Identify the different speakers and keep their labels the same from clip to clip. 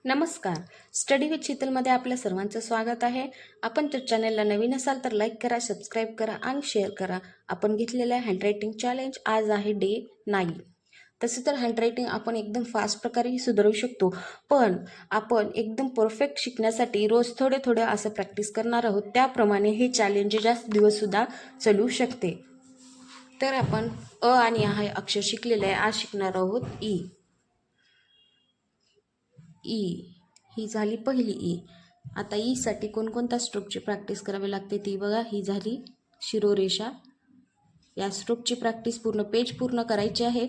Speaker 1: नमस्कार. Study with शीतलमध्ये आपल्या सर्वांचं स्वागत आहे. आपण त्या चॅनलला नवीन असाल तर लाईक करा, सबस्क्राईब करा आणि शेअर करा. आपण घेतलेलं हँडरायटिंग चॅलेंज आज आहे डे 9. तसे तर हँडरायटिंग आपण एकदम फास्ट प्रकारेही सुधारू शकतो, पण आपण एकदम परफेक्ट शिकण्यासाठी रोज थोडे थोडे असं प्रॅक्टिस करणार आहोत. त्याप्रमाणे हे चॅलेंज जास्त दिवससुद्धा चालू शकते. तर आपण अ आणि आ हे अक्षर शिकलेलं आहे. आज शिकणार आहोत ई. ही झाली पहिली ई. आता ईसाठी कोणकोणत्या स्ट्रोकची प्रॅक्टिस करावी लागते ती बघा. ही झाली शिरोरेषा. या स्ट्रोकची प्रॅक्टिस पूर्ण पेज पूर्ण करायची आहे.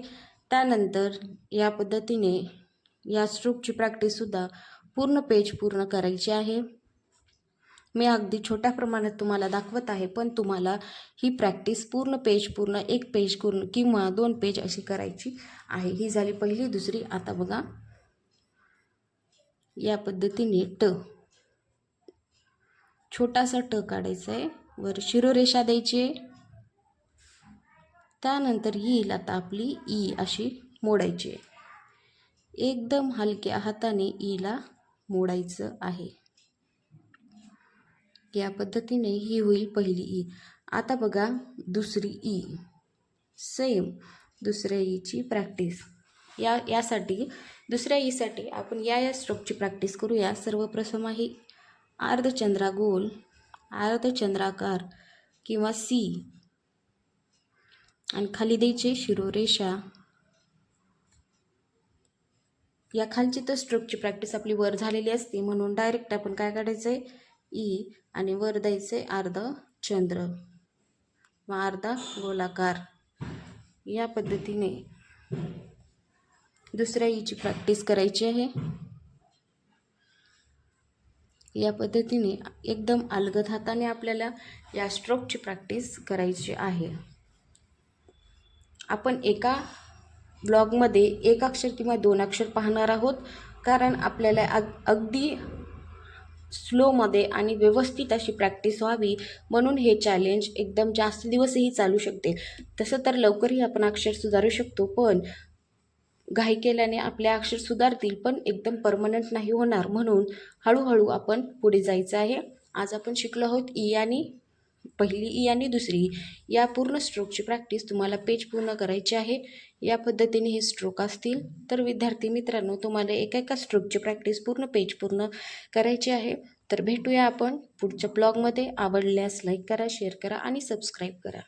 Speaker 1: त्यानंतर या पद्धतीने या स्ट्रोकची प्रॅक्टिससुद्धा पूर्ण पेज पूर्ण करायची आहे. मी अगदी छोट्या प्रमाणात तुम्हाला दाखवत आहे, पण तुम्हाला ही प्रॅक्टिस पूर्ण पेज पूर्ण एक पेज किंवा 2 पेज अशी करायची आहे. ही झाली पहिली. दुसरी आता बघा या पद्धतीने ट, छोटासा ट काढायचा आहे, वर शिरोरेषा द्यायची आहे. त्यानंतर येईल आता आपली ई अशी मोडायची आहे. एकदम हलक्या हाताने ईला मोडायचं आहे. या पद्धतीने ही होईल पहिली ई. आता बघा दुसरी ई. सेम दुसऱ्या ईची प्रॅक्टिस. यासाठी दुसऱ्या ईसाठी आपण या स्ट्रोकची प्रॅक्टिस करूया. सर्वप्रथम आहे अर्धचंद्रागोल, अर्धचंद्राकार किंवा सी आणि खाली द्यायचे शिरोरेषा. या खालची तर स्ट्रोकची प्रॅक्टिस आपली वर झालेली असते, म्हणून डायरेक्ट आपण काय काढायचं आहे ई आणि वर द्यायचे अर्धचंद्र व अर्धा गोलाकार. या पद्धतीने दुसऱ्या ईची प्रॅक्टिस करायची आहे. या पद्धतीने एकदम अलगद हाताने आपल्याला या स्ट्रोकची प्रॅक्टिस करायची आहे. आपण एका ब्लॉगमध्ये 1 अक्षर किंवा 2 अक्षर पाहणार आहोत, कारण आपल्याला अगदी स्लोमध्ये आणि व्यवस्थित अशी प्रॅक्टिस व्हावी, म्हणून हे चॅलेंज एकदम जास्त दिवसही चालू शकते. तसं तर लवकरही आपण अक्षर सुधारू शकतो, पण घाई केल्याने आपले अक्षर सुधारतील पण एकदम परमनंट नाही होणार, म्हणून हळूहळू आपण पुढे जायचं आहे. आज आपण शिकलो आहोत ई आणि पहिली ई आणि दुसरी ई. या पूर्ण स्ट्रोकची प्रॅक्टिस तुम्हाला पेज पूर्ण करायची आहे. या पद्धतीने हे स्ट्रोक असतील. तर विद्यार्थी मित्रांनो, तुम्हाला एका स्ट्रोकची प्रॅक्टिस पूर्ण पेज पूर्ण करायची आहे. तर भेटूया आपण पुढच्या ब्लॉगमध्ये. आवडल्यास लाईक करा, शेअर करा आणि सबस्क्राईब करा.